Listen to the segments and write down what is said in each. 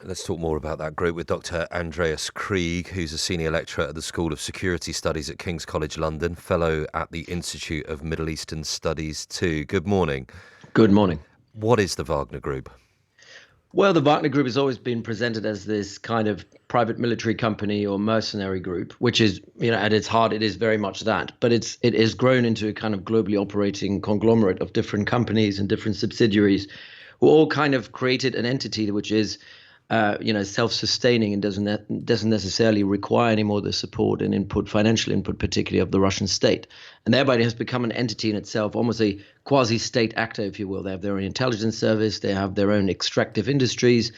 Let's talk more about that group with Dr. Andreas Krieg, who's a senior lecturer at the School of Security Studies at King's College London, fellow at the Institute of Middle Eastern Studies too. Good morning. Good morning. What is the Wagner Group? Well, the Wagner Group has always been presented as this kind of private military company or mercenary group, which is, at its heart, it is very much that. But it has grown into a kind of globally operating conglomerate of different companies and different subsidiaries who all kind of created an entity which is self-sustaining and doesn't necessarily require any more the support and input, financial input, particularly of the Russian state. And thereby it has become an entity in itself, almost a quasi-state actor, if you will. They have their own intelligence service, they have their own extractive industries,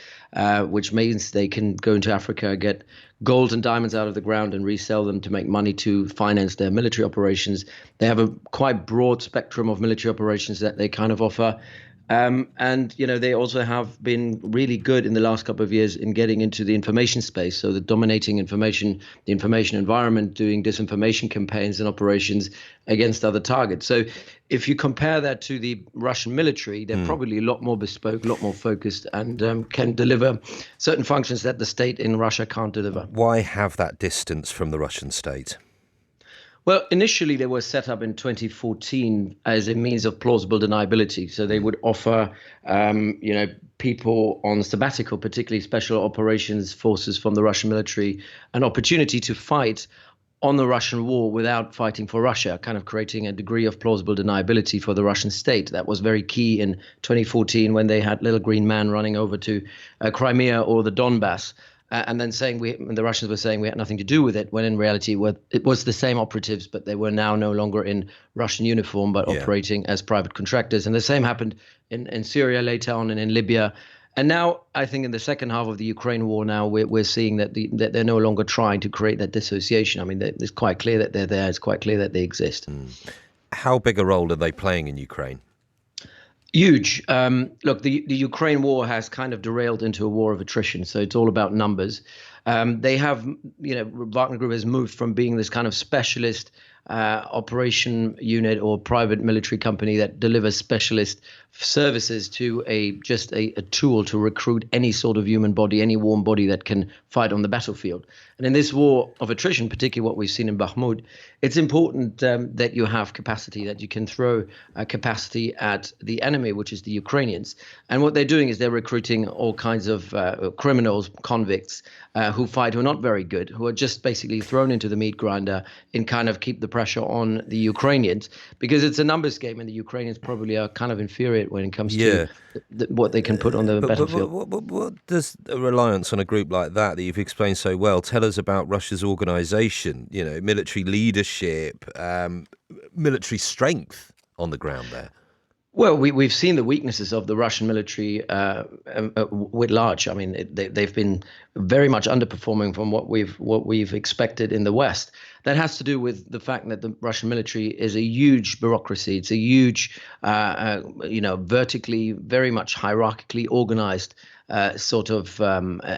which means they can go into Africa, get gold and diamonds out of the ground and resell them to make money to finance their military operations. They have a quite broad spectrum of military operations that they kind of offer. They also have been really good in the last couple of years in getting into the information space. So the dominating information, the information environment, doing disinformation campaigns and operations against other targets. So if you compare that to the Russian military, they're probably a lot more bespoke, a lot more focused, and can deliver certain functions that the state in Russia can't deliver. Why have that distance from the Russian state? Well, initially they were set up in 2014 as a means of plausible deniability. So they would offer, people on sabbatical, particularly special operations forces from the Russian military, an opportunity to fight on the Russian war without fighting for Russia, kind of creating a degree of plausible deniability for the Russian state. That was very key in 2014 when they had little green man running over to Crimea or the Donbass. And then the Russians were saying we had nothing to do with it, when in reality it was the same operatives, but they were now no longer in Russian uniform, but operating as private contractors. And the same happened in Syria later on and in Libya. And now I think in the second half of the Ukraine war now, we're seeing that they're no longer trying to create that dissociation. I mean, it's quite clear that they're there. It's quite clear that they exist. How big a role are they playing in Ukraine? Huge. Look, the Ukraine war has kind of derailed into a war of attrition. So it's all about numbers. They have, Wagner Group has moved from being this kind of specialist operation unit or private military company that delivers specialist services to just a tool to recruit any sort of human body, any warm body that can fight on the battlefield. And in this war of attrition, particularly what we've seen in Bakhmut, it's important that you have capacity, that you can throw capacity at the enemy, which is the Ukrainians. And what they're doing is they're recruiting all kinds of criminals, convicts who fight, who are not very good, who are just basically thrown into the meat grinder and kind of keep the pressure on the Ukrainians, because it's a numbers game and the Ukrainians probably are kind of inferior when it comes to what they can put on the battlefield. What does a reliance on a group like that you've explained so well tell us about Russia's organisation, military leadership, military strength on the ground there? Well, we've seen the weaknesses of the Russian military writ large. I mean, they've been very much underperforming from what we've expected in the West. That has to do with the fact that the Russian military is a huge bureaucracy. It's a huge, vertically, very much hierarchically organized sort of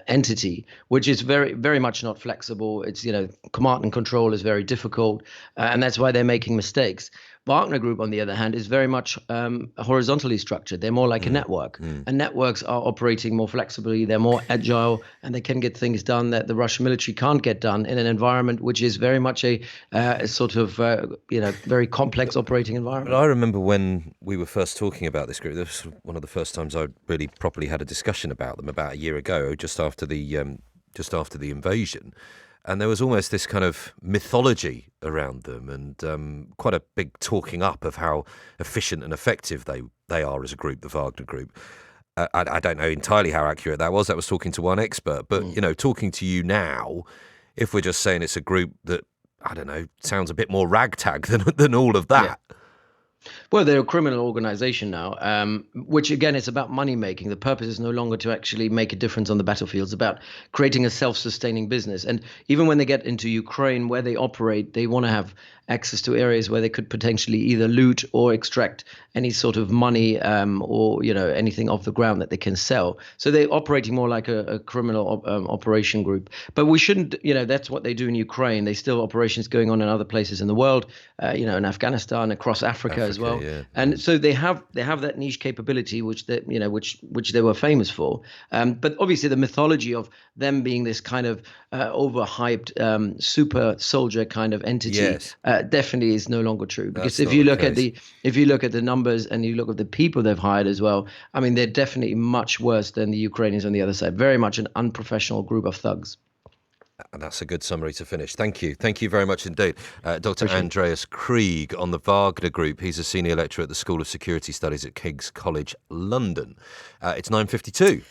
entity, which is very, very much not flexible. It's, command and control is very difficult, and that's why they're making mistakes. Wagner Group, on the other hand, is very much horizontally structured. They're more like a network. And networks are operating more flexibly. They're more agile, and they can get things done that the Russian military can't get done in an environment which is very much a sort of, very complex operating environment. But I remember when we were first talking about this group, this was one of the first times I really properly had a discussion about them about a year ago, just after the invasion. And there was almost this kind of mythology around them and quite a big talking up of how efficient and effective they are as a group, the Wagner Group. I don't know entirely how accurate that was. That was talking to one expert. But, talking to you now, if we're just saying it's a group that, I don't know, sounds a bit more ragtag than all of that. Yeah. Well, they're a criminal organization now, which, again, is about money making. The purpose is no longer to actually make a difference on the battlefield. It's about creating a self-sustaining business. And even when they get into Ukraine, where they operate, they want to have access to areas where they could potentially either loot or extract any sort of money or anything off the ground that they can sell. So they're operating more like a criminal operation group. But we shouldn't, that's what they do in Ukraine. They still have operations going on in other places in the world, in Afghanistan, across Africa as as well. yeah. And so they have that niche capability, which which they were famous for. But obviously, the mythology of them being this kind of overhyped super soldier kind of entity Yes, definitely is no longer true. Because that's not the case. if you look at the numbers and you look at the people they've hired as well, I mean, they're definitely much worse than the Ukrainians on the other side. Very much an unprofessional group of thugs. And that's a good summary to finish. Thank you. Thank you very much indeed. Dr. Appreciate it. Andreas Krieg on the Wagner Group. He's a senior lecturer at the School of Security Studies at King's College London. It's 9:52.